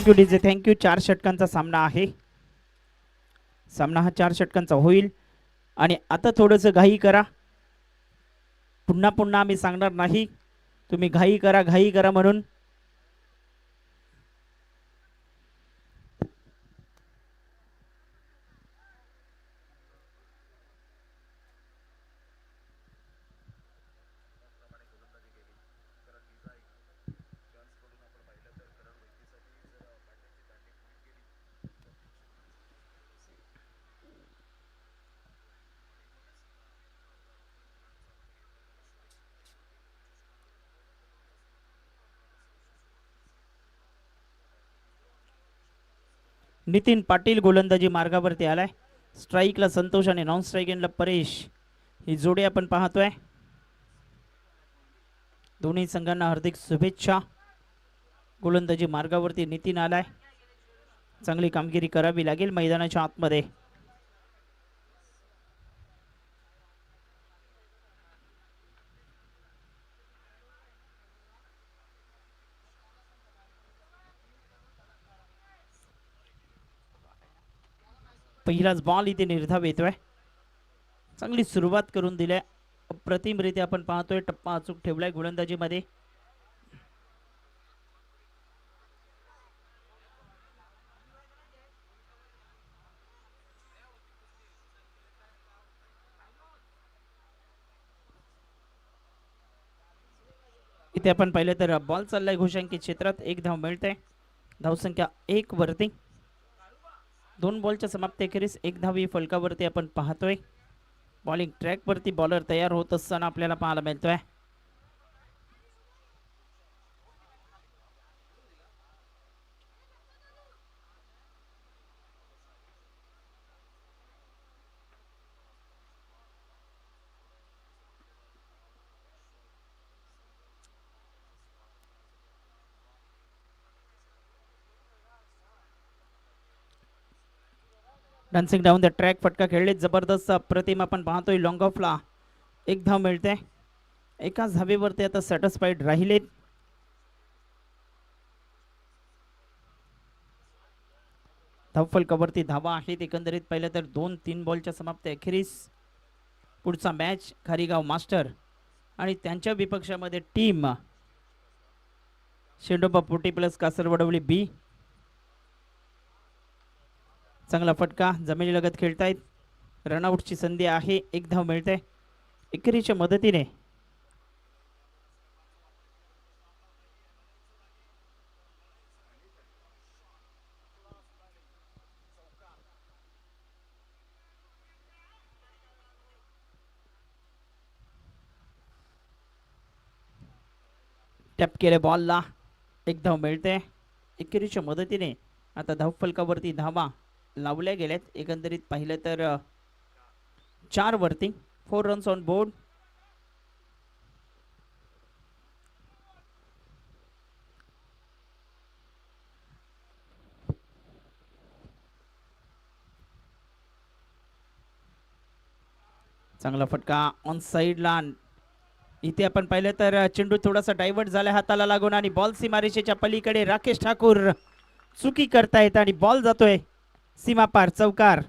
Thank you DJ, thank you. 4 षटकांचा सामना आहे. सामना हा 4 षटकांचा होईल आणि आता थोडंसं घाई करा. पुन्हा पुन्हा आम्ही सांगणार नाही, तुम्ही घाई करा म्हणून. नितीन पाटील गोलंदाजी मार्गावरती आलाय. स्ट्राईकला संतोष आणि नॉन स्ट्राईक एंडला परेश ही जोडी आपण पाहतोय. दोन्ही संघांना हार्दिक शुभेच्छा. गोलंदाजी मार्गावरती नितीन आलाय. चांगली कामगिरी करावी लागेल मैदानाच्या आतमध्ये. पहिलाच बॉल इथे निर्धाव येतोय. चांगली सुरुवात करून दिल्या. अप्रतिमरित्या आपण पाहतोय टप्पा अचूक ठेवलाय गोलंदाजीमध्ये. इथे आपण पाहिलं तर बॉल चाललाय घोषांकित क्षेत्रात. 1 धाव मिळते. धावसंख्या 1 वरती. 2 बॉलच्या समाप्तीखेरीज 1 धाव ही फलकावरती आपण पाहतोय. बॉलिंग ट्रॅक वरती बॉलर तयार होत असताना आपल्याला पाहायला मिळतोय. डान्सिंग डाऊन द ट्रॅक फटका खेळले. जबरदस्त अप्रतिम आपण पाहतोय. लॉंग ऑफला 1 धाव मिळते. एकाच धावेवरती आता सॅटिस्फाईड राहिलेत. धावफलकावरती धावा आहेत एकंदरीत पाहिलं तर 2-3 बॉलच्या समाप्ती अखेरीस पुढचा मॅच खारीगाव मास्टर आणि त्यांच्या विपक्षामध्ये टीम शेंडोबा पोटी प्लस कासरवडवली बी. चांगला फटका जमिनीलगत खेळतायत. रनआउटची संधी आहे. 1 धाव मिळते. एकेरीच्या मदतीने टॅप केले बॉलला. 1 धाव मिळते. एकेरीच्या मदतीने आता धावफलकावरती धावा लावल्या गेल्यात. एकंदरीत पाहिलं तर 4 वरती. 4 रन्स ऑन बोर्ड. चांगला फटका ऑन साइडला. इथे आपण पाहिलं तर चेंडू थोडासा डायव्हर्ट झाला हाताला लागून आणि बॉल सीमारेषेच्या पलीकडे. राकेश ठाकूर चुकी करतायत आणि बॉल जातोय सीमापार चौकार.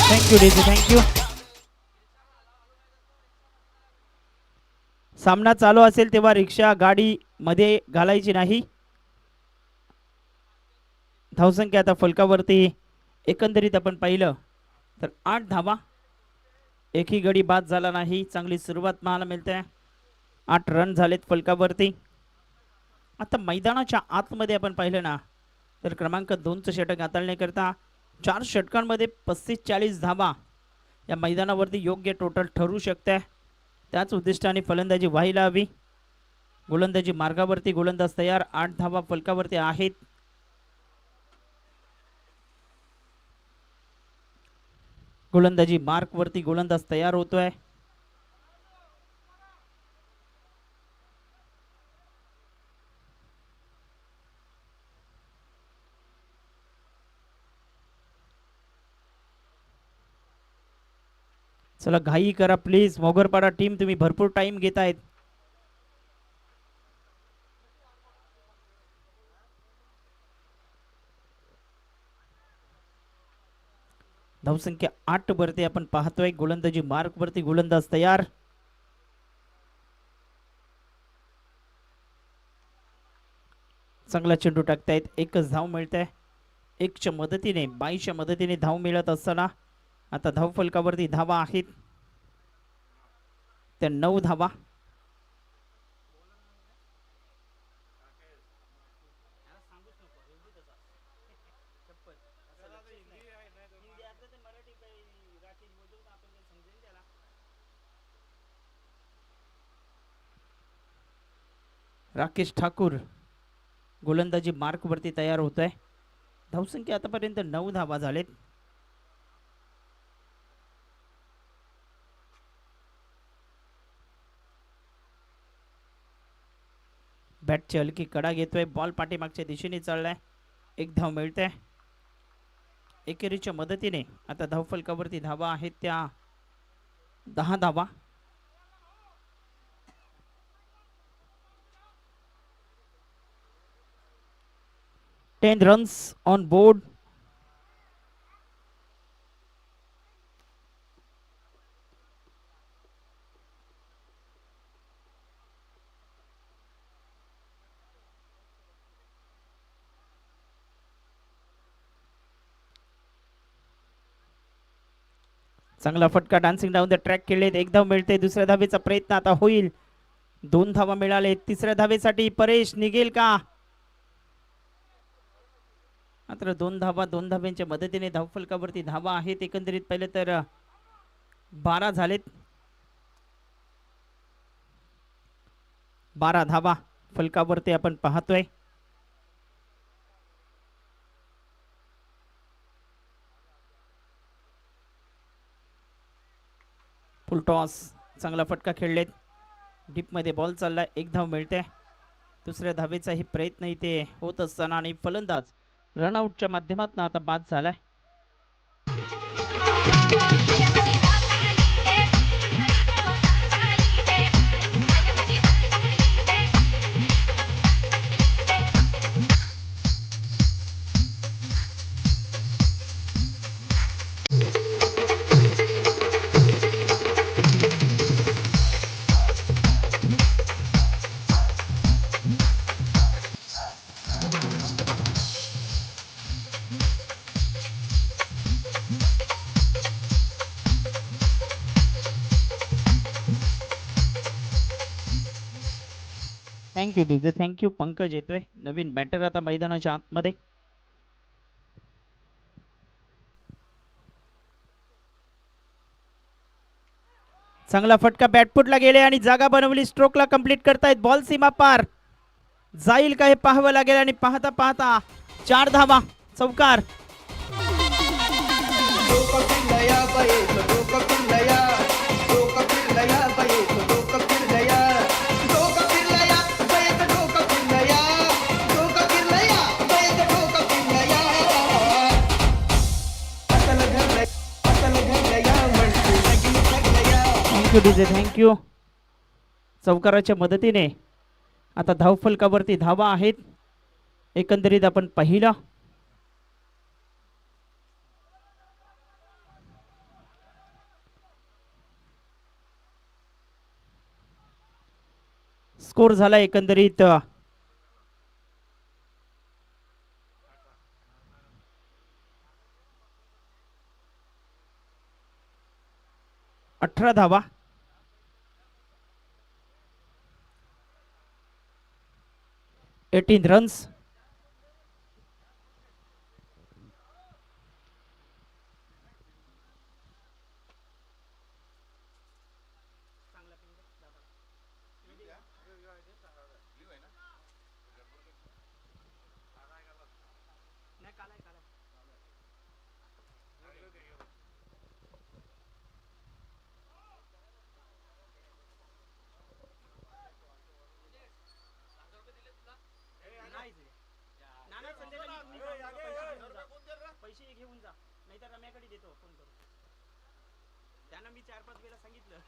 Thank you DJ, thank you. सामना चालू असेल तेव्हा रिक्षा गाडी मध्ये घालायची नाही. धावसंख्या आता फलकावरती एकंदरीत आपण पाहिलं तर 8 धावा. एकही गडी बाद झाला नाही. चांगली सुरुवात पाहायला मिळते. 8 रन झालेत फलकावरती. आता मैदानाच्या आतमध्ये आपण पाहिलं ना तर क्रमांक 2चं षटक हाताळण्याकरता 4 षटकांमध्ये 35-40 धावा या मैदानावरती योग्य टोटल ठरू शकते. त्याच उद्दिष्टाने फलंदाजी व्हायला हवी. गोलंदाजी मार्गावरती गोलंदाज तयार. 8 धावा फलकावरती आहेत. गोलंदाजी मार्क वरती गोलंदाज तयार होतोय. चला घाई करा प्लीज. मोगरपाडा टीम तुम्ही भरपूर टाइम घेतायत. धावसंख्या 8 वरती आपण पाहतोय. गोलंदाजी मार्क वरती गोलंदाज तयार. चांगला चेंडू टाकतायत. एकच धाव मिळते. 1च्या मदतीने 22च्या मदतीने धाव मिळत असताना आता धाव फलकावरती धावा आहेत त्या 9 धावा. राकेश ठाकूर गोलंदाजी मार्क वरती तयार होत आहे. धावसंख्या आतापर्यंत 9 धावा झालेत. बॅटची हलकी कडा घेतोय. बॉल पाठीमागच्या दिशेने चाललाय. 1 धाव मिळते. एकेरीच्या मदतीने आता धावफलकावरती धावा आहेत त्या 10 धावा. 10 runs on board. चांगला फटका डान्सिंग डाऊन द ट्रॅक केलेत. 1 धाव मिळते. दुसऱ्या धावेचा प्रयत्न आता होईल. 2 धावा मिळाले. तिसऱ्या धावेसाठी परेश निघेल का? मात्र 2 धावा 2 धाव्यांच्या मदतीने धावफलकावरती धावा आहेत. एकंदरीत पहिले तर 12 झालेत. 12 धावा फलकावरती आपण पाहतोय. फुल टॉस. चांगला फटका खेळलेत. डीप मध्ये बॉल चाललाय. 1 धाव मिळते. दुसऱ्या धावेचाही प्रयत्न इथे होत असताना आणि फलंदाज रनआउटच्या माध्यमातून आता बाद झालाय. थँक्यू दिग्गज. थँक्यू. पंकज येतोय. नवीन बॅटर आता मैदानाच्या आतमध्ये. चांगला फटका बॅटफुटला गेले आणि जागा बनवली. स्ट्रोकला कंप्लीट करतायत. बॉल सीमा पार जाईल का हे पाहावं लागेल आणि पाहता पाहता 4 धावा. चौकार. थँक्यू. चौकाराच्या मदतीने आता धावफलकावरती धावा आहेत. एकंदरीत आपण पाहिलं स्कोर झाला एकंदरीत 18 धावा. 18 रन्स. पैसे घेऊन जा, नाहीतर रम्याकडे देतो फोन करून. त्यांना मी 4-5 वेळा सांगितलं.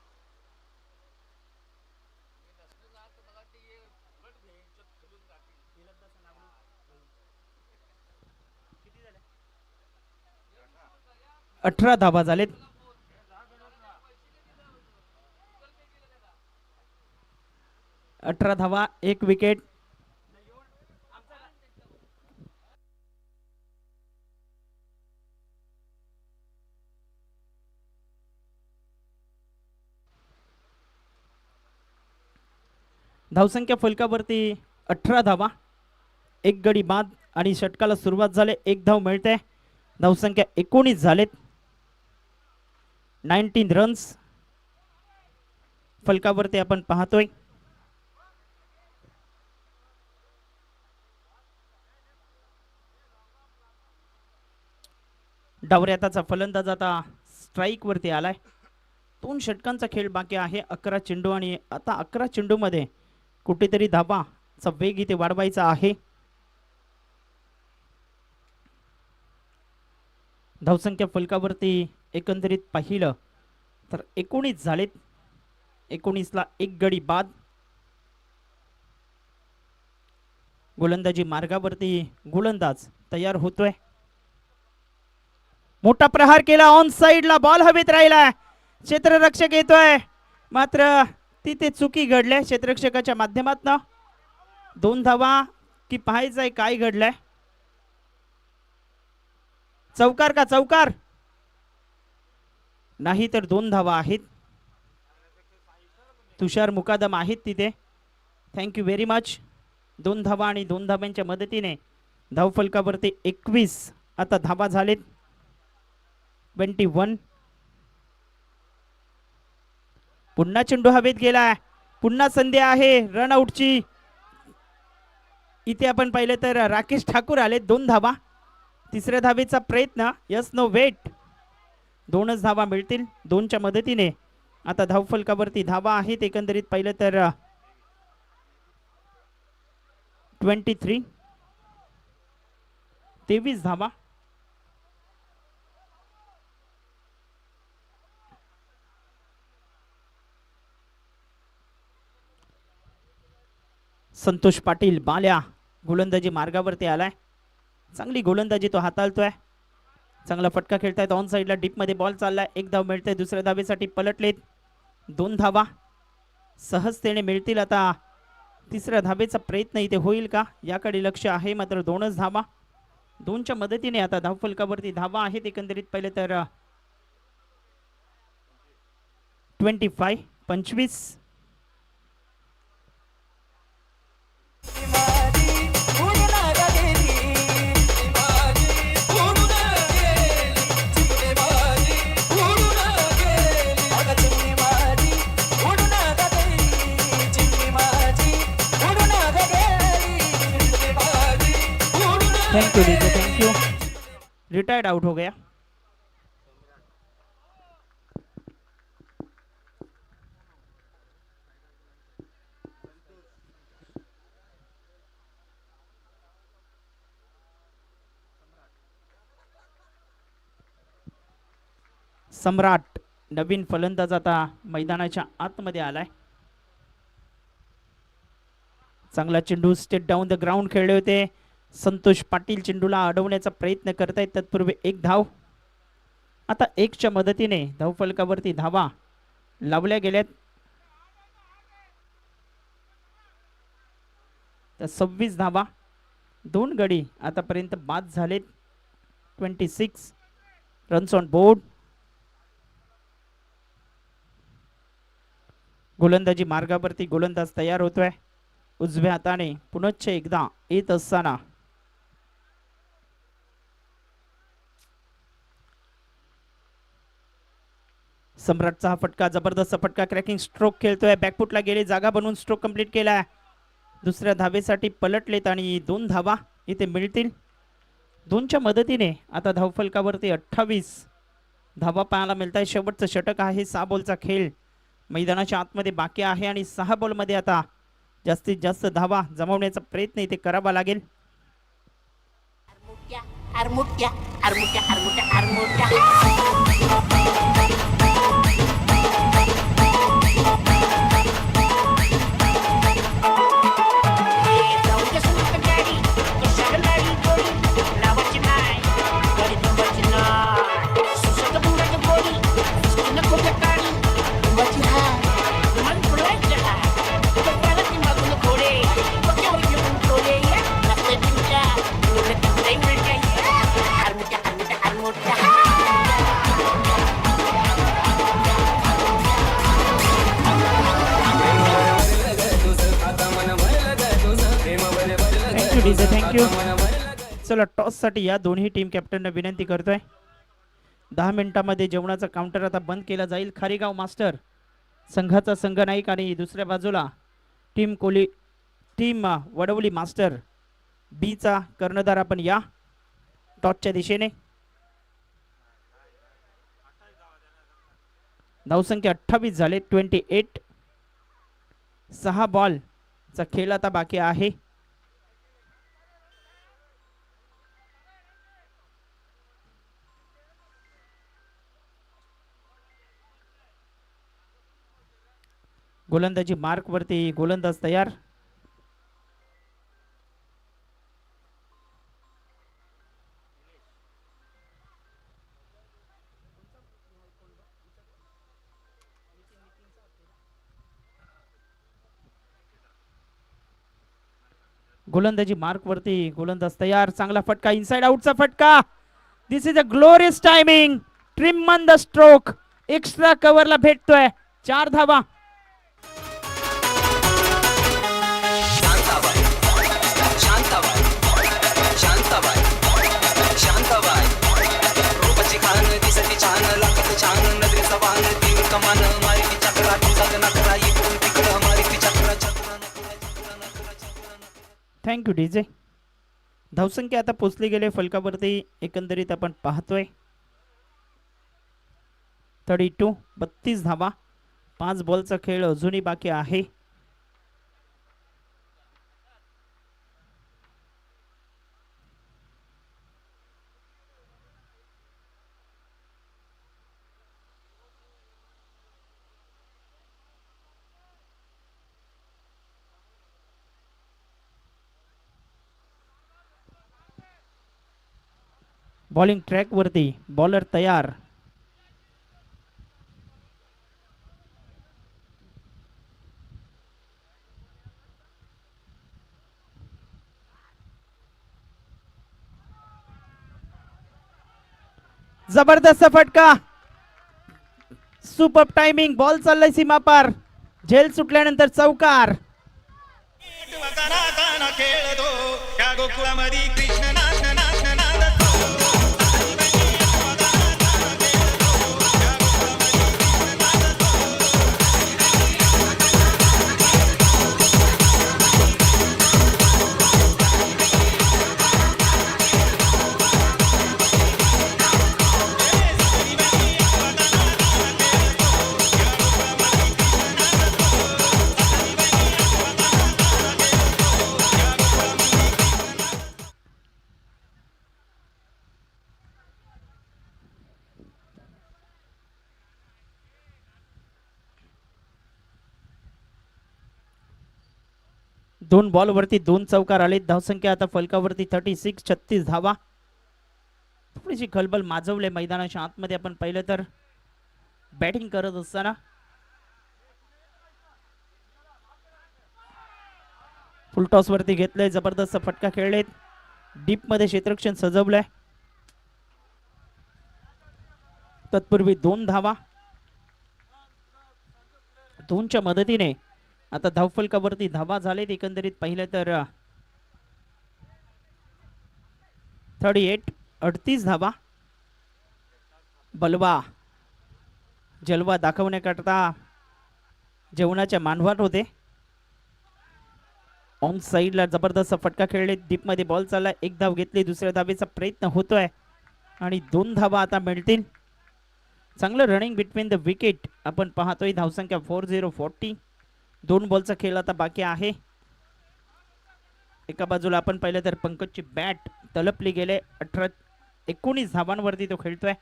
किती झाले? 18 धावा झालेत. 18 धावा, 1 विकेट. धावसंख्या फलकावरती 18 धावा, 1 गडी बाद आणि षटकाला सुरुवात झाले. 1 धाव मिळते. धावसंख्या 19 झालेत. 19 रन्स फलकावरती आपण पाहतोय. डावऱ्याताचा फलंदाज आता स्ट्राईक वरती आलाय. 2 षटकांचा खेळ बाकी आहे. 11 चेंडू आणि आता 11 चेंडू मध्ये कुठेतरी धाबाचा वेग इथे वाढवायचा आहे. धावसंख्या फलकावरती एकंदरीत पाहिलं तर 19 झालेत. 19 ला 1 गडी बाद. गोलंदाजी मार्गावरती गोलंदाज तयार होतोय. मोठा प्रहार केला. ऑन साइडला बॉल हवेत राहिला. क्षेत्ररक्षक येतोय, मात्र तिथे चुकी घडल्या क्षेत्ररक्षकाच्या माध्यमातून. 2 धावा की पाहायचंय काय घडलंय. चौकार का चौकार नाही तर 2 धावा आहेत. तुषार मुकादम आहेत तिथे. Thank you very much. 2 धावा आणि 2 धाब्यांच्या मदतीने धावफलकावरती 21 आता धावा झालेत. 21. पुन्हा चेंडू हवेत गेलाय. पुन्हा संधी आहे रनआउटची. इथे आपण पाहिलं तर राकेश ठाकूर आले. 2 धावा. तिसऱ्या धावेचा प्रयत्न. Yes no weight. 2च धावा मिळतील. 2च्या मदतीने आता धावफलकावरती धावा आहेत. एकंदरीत पाहिलं तर 23. 23 धावा. संतोष पाटील बाल्या गोलंदाजी मार्गावरती आलाय. चांगली गोलंदाजी तो हाताळतोय. चांगला फटका खेळतायत. ऑन साइडला डीप मध्ये बॉल चाललाय. 1 धाव मिळते. दुसऱ्या धावेसाठी पलटलेत. 2 धावा सहजतेने मिळतील. आता तिसऱ्या धावेचा प्रयत्न इथे होईल का याकडे लक्ष आहे, मात्र 2च धावा. 2च्या मदतीने आता धावफलकावरती धावा आहेत. एकंदरीत पाहिलं तर 25. Thank you DJ, thank you. Retired out हो गया. सम्राट नवीन फलंदाज आता मैदानाच्या आतमध्ये आलाय. चांगला चेंडू स्टेट डाऊन द ग्राउंड खेळले होते. संतोष पाटील चेंडूला अडवण्याचा प्रयत्न करतायत. तत्पूर्वी 1 धाव. आता 1च्या मदतीने धावफलकावरती धावा लावल्या गेल्यात. तर 26 धावा. 2 गडी आतापर्यंत बाद झालेत. 26 रन्स ऑन बोर्ड. गोलंदाजी मार्गावरती गोलंदाज तयार होतोय. उजव्या हाताने पुनश्च एकदा येत असताना सम्राटचा हा फटका जबरदस्त फटका. क्रॅकिंग स्ट्रोक खेळतोय. बॅकफुटला गेले. जागा बनवून स्ट्रोक कंप्लीट केलाय. दुसऱ्या धावेसाठी पलटलेत आणि 2 धावा इथे मिळतील. 2च्या मदतीने आता धावफलकावरती 28 धावा पाहायला मिळत आहे. शेवटचं षटक आहे. 6 बॉलचा खेळ मैदानाच्या आतमध्ये बाकी आहे आणि 6 बॉलमध्ये आता जास्तीत जास्त धावा जमवण्याचा प्रयत्न इथे करावा लागेल. Armutia, armutia, armutia, armutia. जाऊया सुंदर गाडी, कशाला गाडी गोडी, लावायची नाही, गाडी थांबायची नाही. सुसट बुंगाची गोडी, सुसटीनं खोक्या काढी, थांबायची हाय, मन फुलायची हाय. डोक्याला ती मागून घोडे, डोक्यावर घेऊन डोळे, रस्ते चिमट्या, डोळे टाकले उलट्या. आरमुट्या, आरमुट्या, आरमुट्या. Thank you DJ, thank you. चला टॉस साठी या दोन्ही टीम कॅप्टनना विनंती करतोय. 10 मिनिटांमध्ये जेवणाचा काउंटर आता बंद केला जाईल. खारीगाव मास्टर संघाचा संघनायक आणि दुसऱ्या बाजूला टीम वडवली मास्टर बी चा कर्णधार आपण या टॉसच्या दिशेने. धावसंख्या 28 झाले. 28. 6 बॉल चा खेळ आता बाकी आहे. गोलंदाजी मार्क वरती गोलंदाज तयार. गोलंदाजी मार्क वरती गोलंदाज तयार. चांगला फटका, इनसाइड आउटचा फटका. This is a glorious timing. Trim on the stroke. Extra कव्हरला भेटतोय. 4 धावा. Thank you DJ. धावसंख्या आता पोचली गेले फलकावरती. एकंदरीत आपण पाहतोय 32. 32 धावा. 5 बॉलचा खेळ अजूनही बाकी आहे. बॉलिंग ट्रॅक वरती बॉलर तयार. जबरदस्त फटका. Super timing. बॉल चाललाय सीमा पार. झेल सुटल्यानंतर चौकार. खेळतो त्या गोकुळामध्ये कृष्ण नाच नाच नाच. दोन बॉल वरती 2 चौकार आले. धावसंख्या आता फलकावरती 36. 36 धावा. थोडीशी खलबल माजवले मैदानाच्या आतमध्ये आपण पाहिलं तर बॅटिंग करत असताना. फुल टॉस वरती घेतलंय. जबरदस्त फटका खेळलेत. डीप मध्ये क्षेत्ररक्षण सजवलंय. तत्पूर्वी 2 धावा. 2च्या मदतीने आता धावफलकावरती धावा झालेत. एकंदरीत पाहिलं तर 38. 38 धावा. बलवा जलवा दाखवण्याकरता जेवणाच्या मानवात होते. ऑन साइडला जबरदस्त फटका खेळले. डीप मध्ये बॉल चालला. 1 धाव घेतली. दुसऱ्या धावेचा प्रयत्न होतोय आणि 2 धावा आता मिळतील. चांगलं रनिंग बिटवीन द विकेट आपण पाहतोय. धावसंख्या 40-40. 2 बॉलचा खेळ आता बाकी आहे. एका बाजूला आपण पाहिलं तर पंकजची बॅट तलपली गेले. 19 धावांवरती तो खेळतोय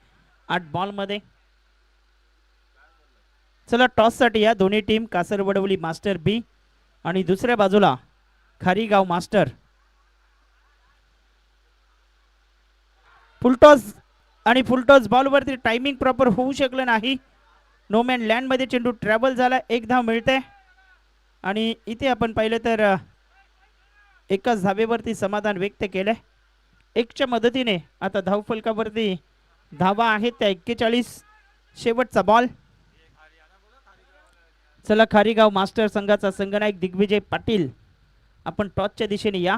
8 बॉल मध्ये. चला टॉस साठी या दोन्ही टीम, कासरवडवली मास्टर बी आणि दुसऱ्या बाजूला खारीगाव मास्टर. फुलटॉस आणि फुलटॉस बॉलवरती टायमिंग प्रॉपर होऊ शकलं नाही. नोमॅन लँड मध्ये चेंडू ट्रॅव्हल झाला, 1 धाव मिळते. आणि इथे आपण पाहिलं तर एकाच धावेवरती समाधान व्यक्त केलंय. 1च्या मदतीने आता धावफलकावरती धावा आहेत त्या 41. शेवटचा बॉल. चला खारीगाव मास्टर संघाचा संघनायक दिग्विजय पाटील, आपण टॉसच्या दिशेने या.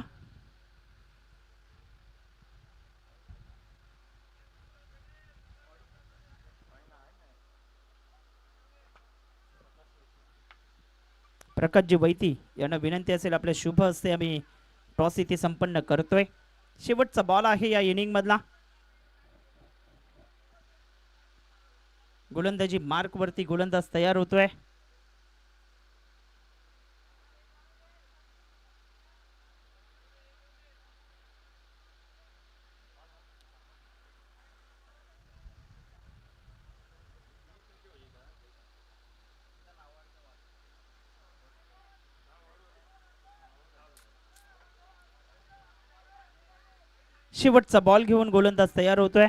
प्रकाशजी वैती यांना विनंती असेल आपल्या शुभ हस्ते आम्ही टॉस इथे संपन्न करतोय. शेवटचा बॉल आहे या इनिंग मधला. गोलंदाजी मार्क वरती गोलंदाज तयार होतोय. शेवटचा बॉल घेऊन गोलंदाज तयार होतोय.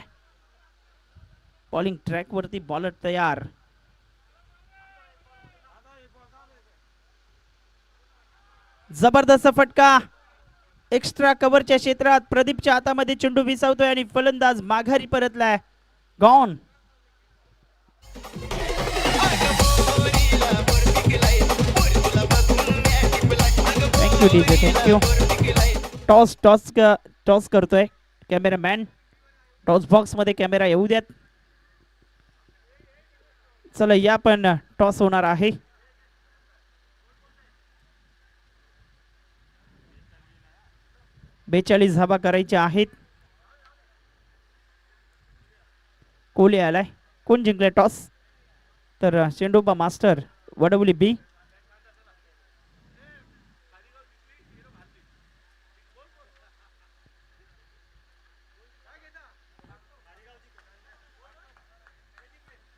बॉलिंग ट्रॅक वरती बॉलर तयार. जबरदस्त फटका एक्स्ट्रा कव्हरच्या क्षेत्रात. प्रदीपच्या हातामध्ये चेंडू विसावतोय आणि फलंदाज माघारी परतलाय. Gone. Thank you DJ, thank you. Toss toss toss करतोय कॅमेरामॅन. टॉस बॉक्स मध्ये कॅमेरा येऊ द्यात. चला या पण टॉस होणार आहे. बेचाळीस धावा करायच्या आहेत. कोहली आलाय. कोण जिंकलाय टॉस? तर चेंडूबा मास्टर वडवली बी.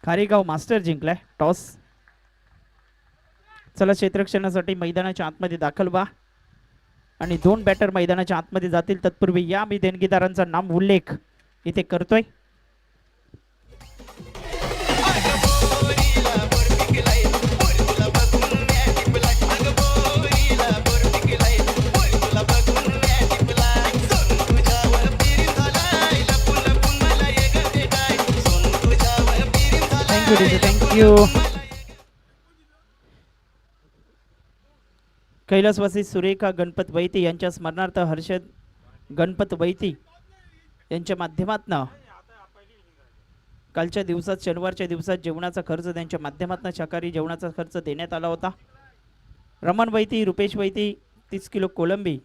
खारीगाव मास्टर जिंकलाय टॉस. चला क्षेत्ररक्षणासाठी मैदानाच्या आतमध्ये दाखल व्हा आणि 2 बॅटर मैदानाच्या आतमध्ये जातील. तत्पूर्वी या मी देणगीदारांचा नाम उल्लेख इथे करतोय. थँक्यू. कैलासवासी सुरेखा गणपत वैती यांच्या स्मरणार्थ हर्षद गणपत वैती यांच्या माध्यमातून कालच्या दिवसात शनिवारच्या दिवसात जेवणाचा खर्च त्यांच्या माध्यमातून शाकाहारी जेवणाचा खर्च देण्यात आला होता. रमण वैती, रुपेश वैती 30 किलो कोलंबी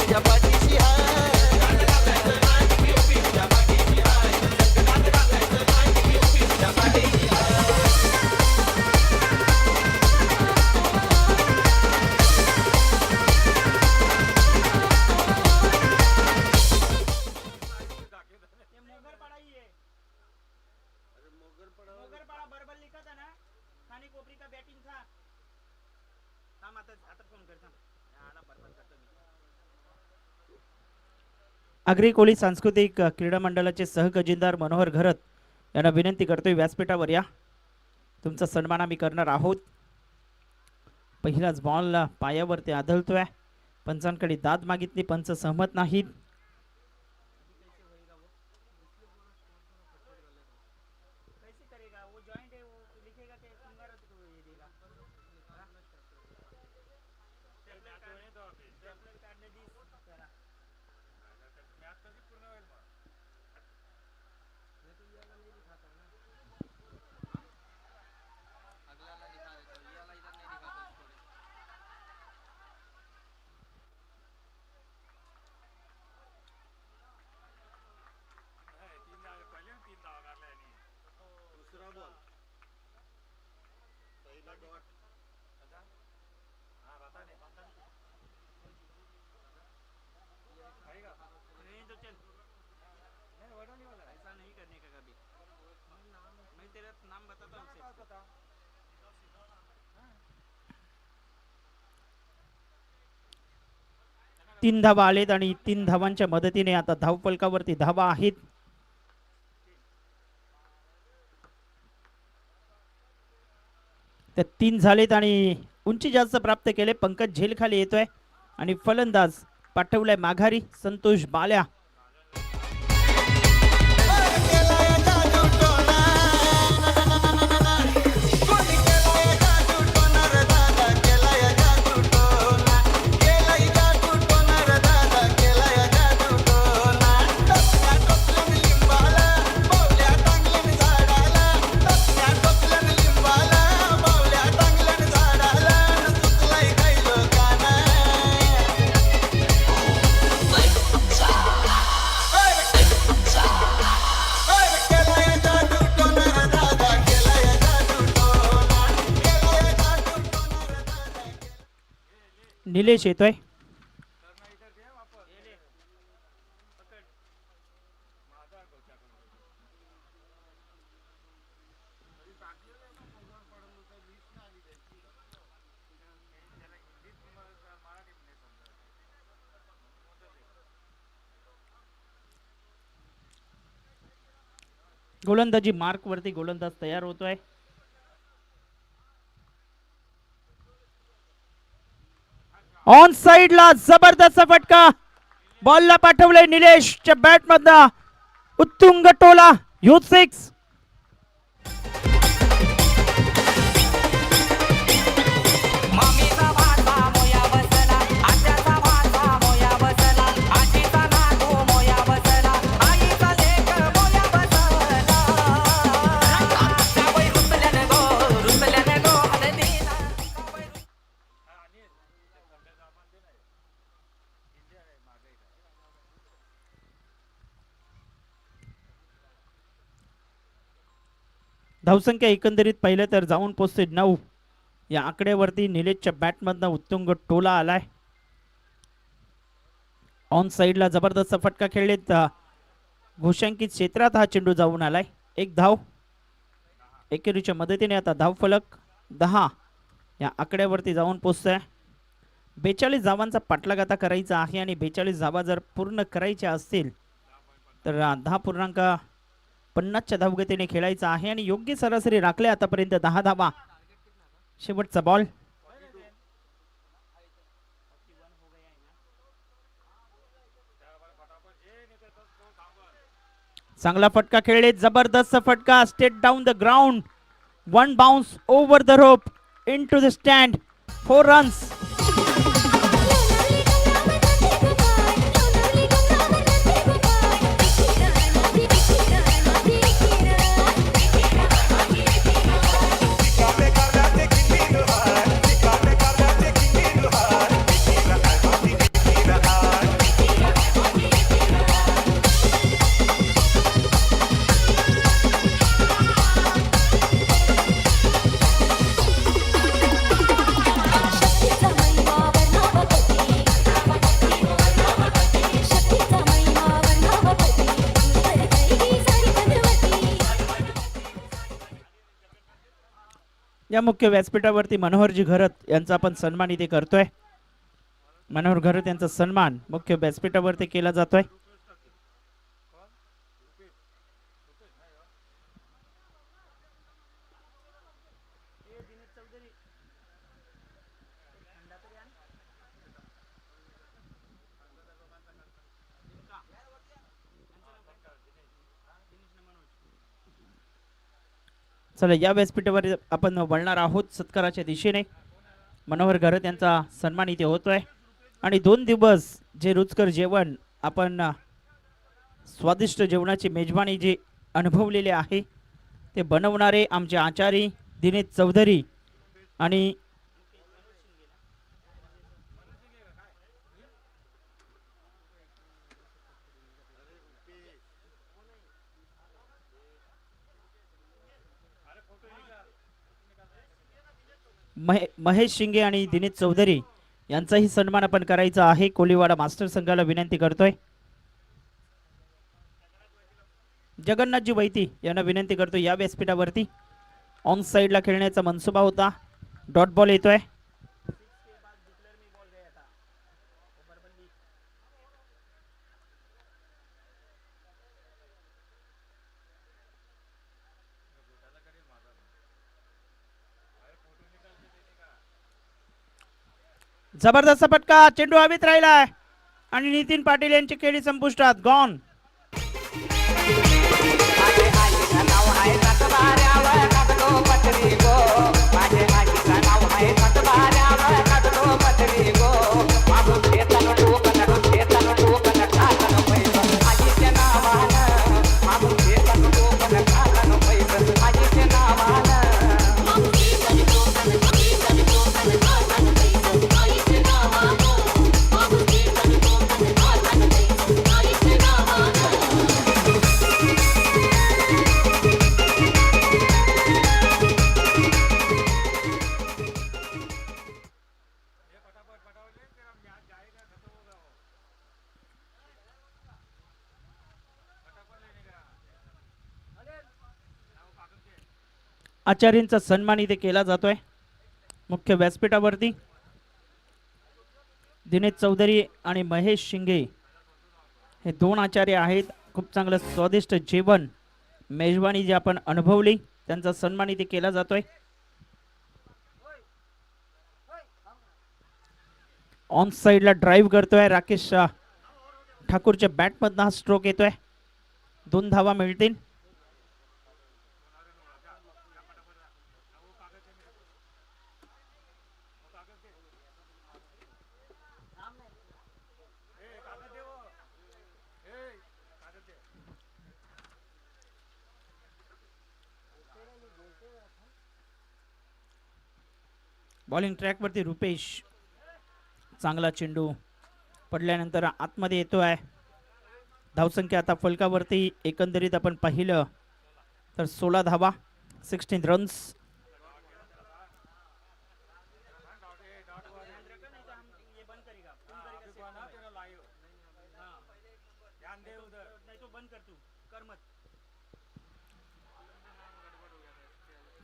तुझ्या पाठीशी हाय आगरी कोळी सांस्कृतिक क्रीडा मंडळाचे सहखजिनदार मनोहर घरत यांना विनंती करतोय व्यासपीठावर या. तुमचा सन्मान आम्ही करणार आहोत. पहिलाच बॉल पायावरती आदळतोय. पंचांकडे दाद मागितली, पंच सहमत नाहीत. तीन धावा आलेत आणि 3 धावांच्या मदतीने आता धावफलकावरती धावा आहेत. तर 3 झालेत आणि उंची जास्त प्राप्त केले. पंकज झेल खाली येतोय आणि फलंदाज पाठवलाय माघारी संतोष बाल्या. निलेश येतोय. गोलंदाजी मार्क वरती गोलंदाज तयार होतोय. ऑन साइड ला जबरदस्त फटका. बॉलला पाठवले निलेशच्या बॅट मधला उत्तुंग टोला. युथ 6. धावसंख्या एकंदरीत पाहिलं तर जाऊन पोहोचते 9. या आकड्यावरती निलेशच्या बॅटमधनं उत्तुंग टोला आलाय. ऑन साइडला जबरदस्त फटका खेळलेत. घोषांकित क्षेत्रात हा चेंडू जाऊन आलाय. 1 धाव. एकेरीच्या मदतीने आता धावफलक 10 या आकड्यावरती जाऊन पोहोचतोय. 42 धावांचा पाठलाग आता करायचा आहे आणि 42 धावा जर पूर्ण करायच्या असतील तर 10.50च्या धावगतीने खेळायचा आहे आणि योग्य सरासरी राखले आतापर्यंत 10 धावा. शेवटचा बॉल. चांगला फटका खेळले. जबरदस्त फटका. State down the ground. 1 bounce over the rope into the stand. 4 runs. या मुख्य व्यासपीठावरती मनोहरजी घरत यांचा आपण सन्मान इथे करतोय. मनोहर घरत यांचा सन्मान मुख्य व्यासपीठावरती केला जातोय. चला या व्यासपीठावर आपण वळणार आहोत सत्काराच्या दिशेने. मनोहर घरत यांचा सन्मान इथे होतोय आणि 2 दिवस जे रुचकर जेवण आपण स्वादिष्ट जेवणाची मेजवानी जे अनुभवलेले आहे ते बनवणारे आमचे आचारी दिनेश चौधरी आणि महेश शिंगे आणि दिनेश चौधरी यांचाही सन्मान आपण करायचा आहे. कोलीवाडा मास्टर संघाला विनंती करतोय. जगन्नाथजी वैती यांना विनंती करतो या व्यासपीठावरती. ऑन साइडला खेळण्याचा मनसुबा होता. डॉट बॉल येतोय. जबरदस्त फटका. चेंडू हवेत राहिलाय आणि नितीन पाटील यांची खेळी संपुष्टात. गॉन. आचार्यांचा सन्मान इथे केला जातोय मुख्य व्यासपीठावरती. दिनेश चौधरी आणि महेश शिंगे हे 2 आचार्य आहेत. खूप चांगलं स्वादिष्ट जेवण मेजवानी जी आपण अनुभवली त्यांचा सन्मान इथे केला जातोय. ऑन साइडला ड्राईव्ह करतोय राकेश ठाकूरच्या बॅटमधनं हा स्ट्रोक येतोय. 2 धावा मिळतील. बॉलिंग ट्रॅक वरती रुपेश. चांगला चेंडू पडल्यानंतर आतमध्ये येतोय. धावसंख्या आता फलकावरती एकंदरीत आपण पाहिलं तर 16 धावा, 16 रन्स.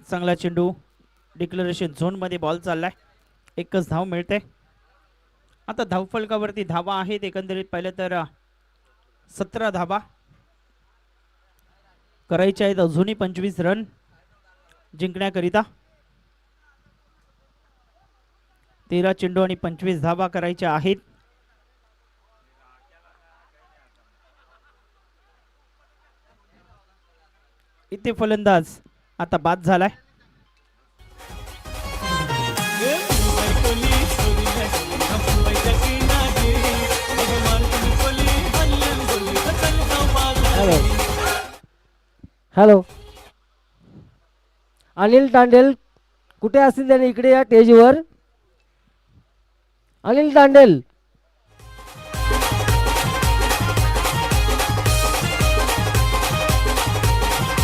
चांगला चेंडू डिक्लेरेशन झोन मध्ये बॉल चाललाय. एकच धाव मिळते. आता धावफलकावरती धावा आहेत एकंदरीत पाहिलं तर 17 धावा करायच्या आहेत. अजूनही 25 रन जिंकण्याकरिता. 13 चेंडू आणि 25 धावा करायच्या आहेत. इथे फलंदाज आता बाद झालाय. हॅलो अनिल तांडेल कुठे असतील त्याने इकडे या स्टेजवर. अनिल तांडेल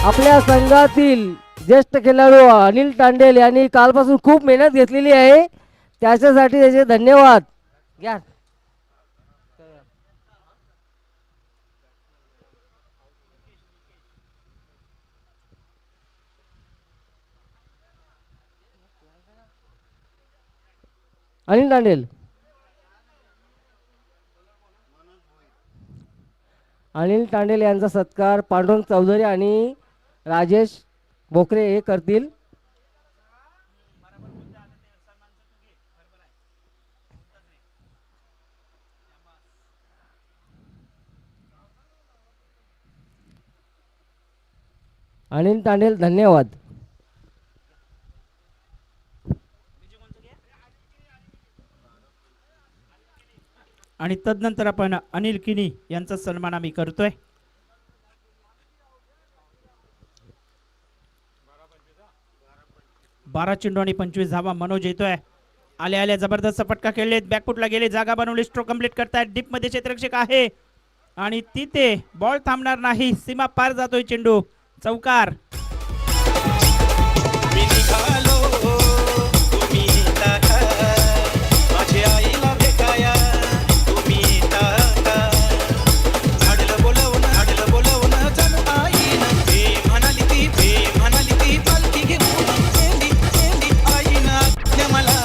आपल्या संघातील ज्येष्ठ खेळाडू अनिल तांडेल यांनी कालपासून खूप मेहनत घेतलेली आहे. त्याच्यासाठी त्याचे धन्यवाद. घ्या अनिल तांडेल. अनिल तांडेल यांचा सत्कार पांडुरंग चौधरी आणि राजेश बोकरे हे करतील. अनिल तांडेल धन्यवाद. आणि तदनंतर आपण अनिल किनी यांचा सन्मान आम्ही करतोय. बारा चेंडू आणि 25 धावा मनोज येतोय. आल्या आल्या जबरदस्त फटका खेळलेत. बॅकफुटला गेले, जागा बनवली, स्ट्रोक कंप्लीट करतायत. डीप मध्ये क्षेत्ररक्षक आहे आणि तिथे बॉल थांबणार नाही. सीमा पार जातोय चेंडू. चौकार. मी निघालो तुम्ही येता का माझ्या आईला भेटाया तुम्ही येता का झाडलं बोलवून जणू आईनं भे म्हणाली ती पालखी घेऊन चेंडी आईनं आज्ञा मला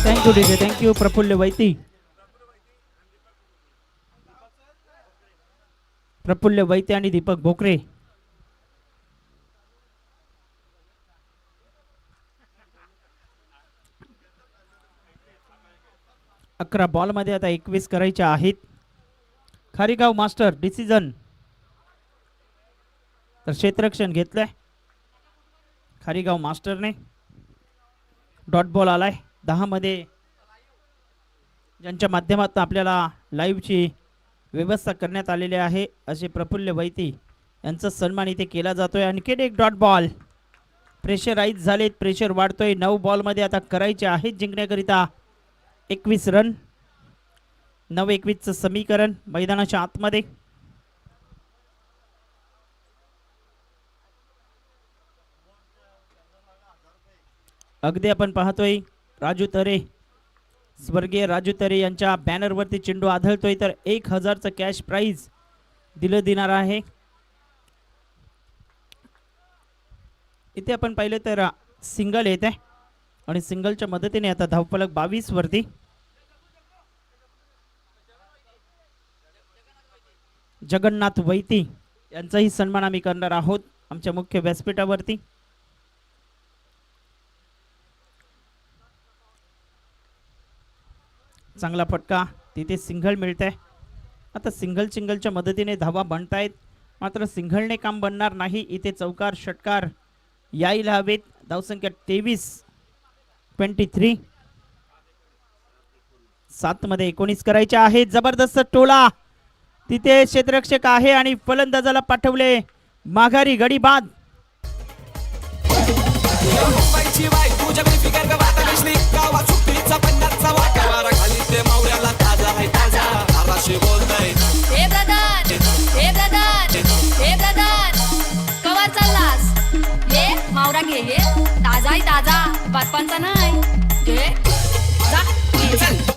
थँक्यू डीजे, थँक्यू प्रफुल्ल वैती. प्रफुल्ल वैते आणि दीपक भोकरे. अकरा बॉल मध्ये आता 21 करायचे आहेत. खारीगाव मास्टर डिसिजन. तर क्षेत्ररक्षण घेतलंय खारीगाव मास्टरने. डॉट बॉल आलाय 10 मध्ये, ज्यांच्या माध्यमातून आपल्याला लाईव्हची व्यवस्था करण्यात आलेली आहे असे प्रफुल्ल वैती यांचा सन्मान इथे केला जातोय. आणखीन एक डॉट बॉल. प्रेशराईज झालेत, प्रेशर वाढतोय. 9 बॉल मध्ये आता करायचे आहेत जिंकण्याकरिता 21 रन. 9-21चं समीकरण मैदानाच्या आतमध्ये. अगदी आपण पाहतोय राजू तरे, स्वर्गीय राजू तरे यांच्या बॅनरवरती चेंडू आढळतोय. तर 1000चं कॅश प्राइज दिलं देणार आहे. इथे आपण पाहिलं तर सिंगल येत आहे आणि सिंगलच्या मदतीने आता धावफलक 22 वरती. जगन्नाथ वैती यांचाही सन्मान आम्ही करणार आहोत आमच्या मुख्य व्यासपीठावरती. चांगला फटका, तिथे सिंगल मिळतंय. आता सिंगलच्या मदतीने धावा बनतायत, मात्र सिंगलने काम बनणार नाही. इथे चौकार षटकार यायला हवेत. धावसंख्या 23 7 मध्ये 19 करायच्या आहेत. जबरदस्त टोला, तिथे क्षेत्ररक्षक आहे आणि फलंदाजाला पाठवले माघारी. गडी बाद. कवा चाललास? ये मावरा घे, ये ताजा आहे ताजा, बातपांचा नाही. घे जा, घे. चल.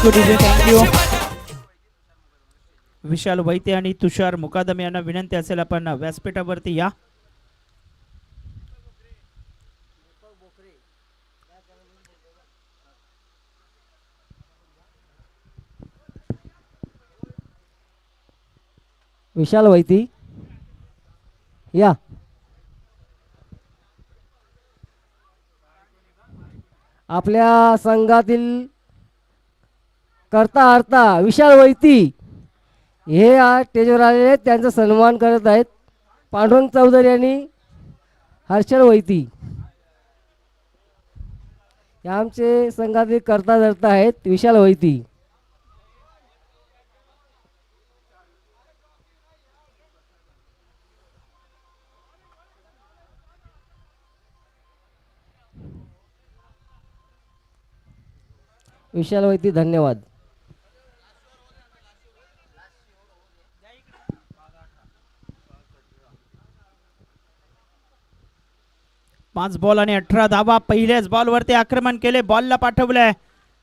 थँक्यू. विशाल वैते आणि तुषार मुकादम यांना विनंती असेल आपण व्यासपीठावरती या. विशाल वैती या. आपल्या संघातील करता हरता विशाल वैती हे आज स्टेजवर आलेले आहेत. त्यांचा सन्मान करत आहेत पांडुरंग चौधरी आणि हर्षल वैती. हे आमचे संघातील करता धरता आहेत विशाल वैती. विशाल वैती धन्यवाद. 5 बॉल आणि 18 धावा. पहिल्याच बॉलवरती आक्रमण केले. बॉलला पाठवलंय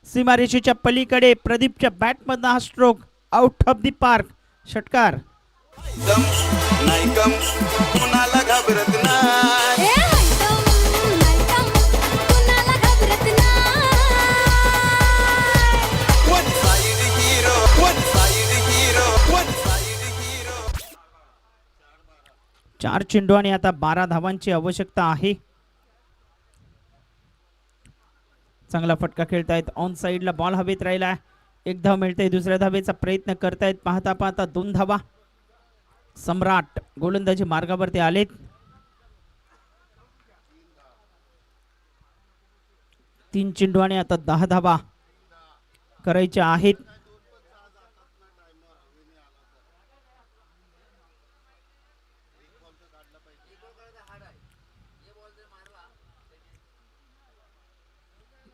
सीमारेषेच्या पलीकडे. प्रदीपच्या बॅटमधनं हा stroke out of the park. षटकार. नाही कम कुणाला घाबरत नाही. ए हैदम हैदम कुणाला घाबरत नाही. One side hero, one side hero, one side hero. 4 चेंडू आणि आता 12 धावांची आवश्यकता आहे. चांगला फटका खेळतायत. ऑन साइडला बॉल हवेत राहिला. 1 धाव मिळते. दुसऱ्या धावेचा प्रयत्न करतायत. पाहता पाहता 2 धावा. सम्राट गोलंदाजी मार्गावरती आलेत. 3 चेंडू आणि आता 10 धावा करायच्या आहेत.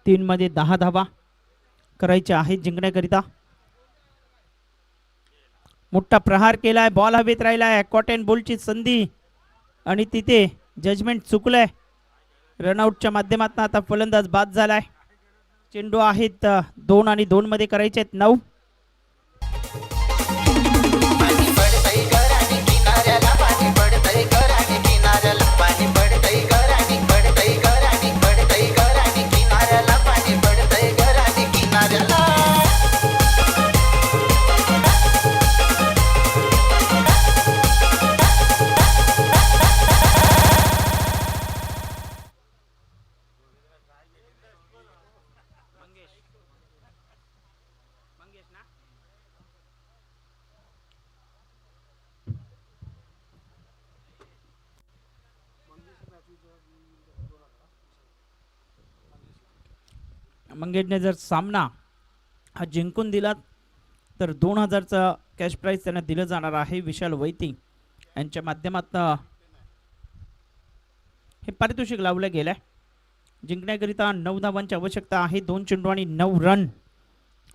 तीन मध्ये 10 धावा करायच्या आहेत जिंकण्याकरिता. मोठा प्रहार केलाय. बॉल हवेत राहिलाय. कॉटन बॉलची संधी आणि तिथे जजमेंट चुकलंय. रनआउटच्या माध्यमातून आता फलंदाज बाद झालाय. चेंडू आहेत 2 आणि 2 मध्ये करायचे आहेत 9. पाणी पडतंय घराने किनाऱ्याला, पाणी पडतंय घराने किनाऱ्याला, पाणी पडतंय घराने, पडतंय घराने, पडतंय घराने किनाऱ्याला, पाणी पडतंय घराने किनाऱ्याला. मंगेशने जर सामना हा जिंकून दिला तर 2000चा कॅश प्राइज त्यांना दिलं जाणार आहे. विशाल वैती यांच्या माध्यमातून हे पारितोषिक लावलं गेलंय. जिंकण्याकरिता 9 धावांची आवश्यकता आहे. 2 चेंडू आणि 9 रन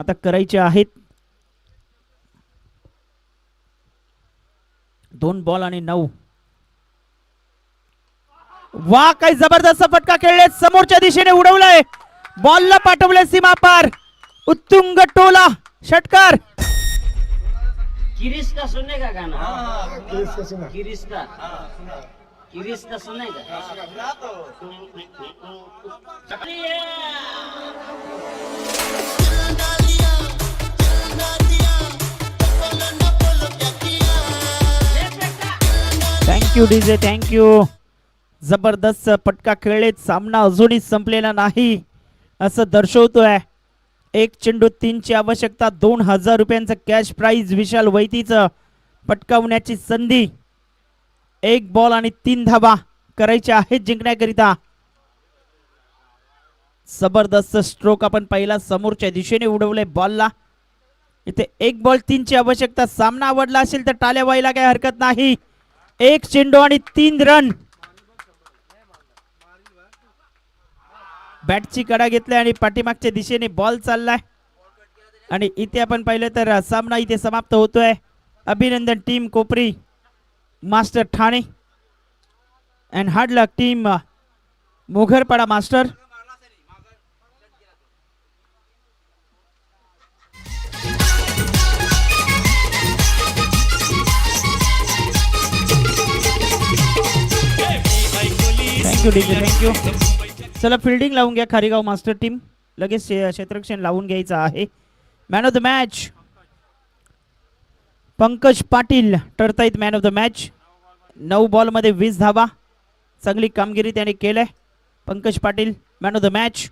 आता करायचे आहेत. 2 बॉल आणि 9. वा, काय जबरदस्त फटका खेळले. समोरच्या दिशेने उडवलाय. बॉलला पाठवले सीमा पार. उत्तुंग टोला. षटकार. किरिस्ता सुनने का गाना? किरिस्ता किरिस्ता सुनने का? Thank you DJ, thank you. जबरदस्त फटका खेळलेत. सामना अजूनही संपलेला नाही असं दर्शवतोय. 1 चेंडू 3 ची आवश्यकता. 2000 रुपयांचं कॅश प्राइज विशाल वैतीचं पटकावण्याची संधी. 1 बॉल आणि 3 धावा करायच्या आहेत जिंकण्याकरिता. जबरदस्त स्ट्रोक आपण पहिला समोरच्या दिशेने उडवले बॉलला. इथे 1 बॉल 3 ची आवश्यकता. सामना आवडला असेल तर टाळ्या व्हायला काही हरकत नाही. 1 चेंडू आणि 3 रन. बॅटची कडा घेतलाय आणि पाठीमागच्या दिशेने बॉल चाललाय आणि इथे आपण पाहिलं तर सामना इथे समाप्त होतोय. अभिनंदन team Kopri, master Thane and hard luck team Mogharpada master. Thank you DJ, thank you. चला फिल्डिंग लावून घ्या खारीगाव मास्टर टीम. लगेच क्षेत्ररक्षण लावून घ्यायचं आहे. Man of the match Pankaj Patil ठरतायत मॅन ऑफ द मॅच. 9 बॉलमध्ये 20 धावा. चांगली कामगिरी त्याने केलंय. Pankaj Patil man of the match.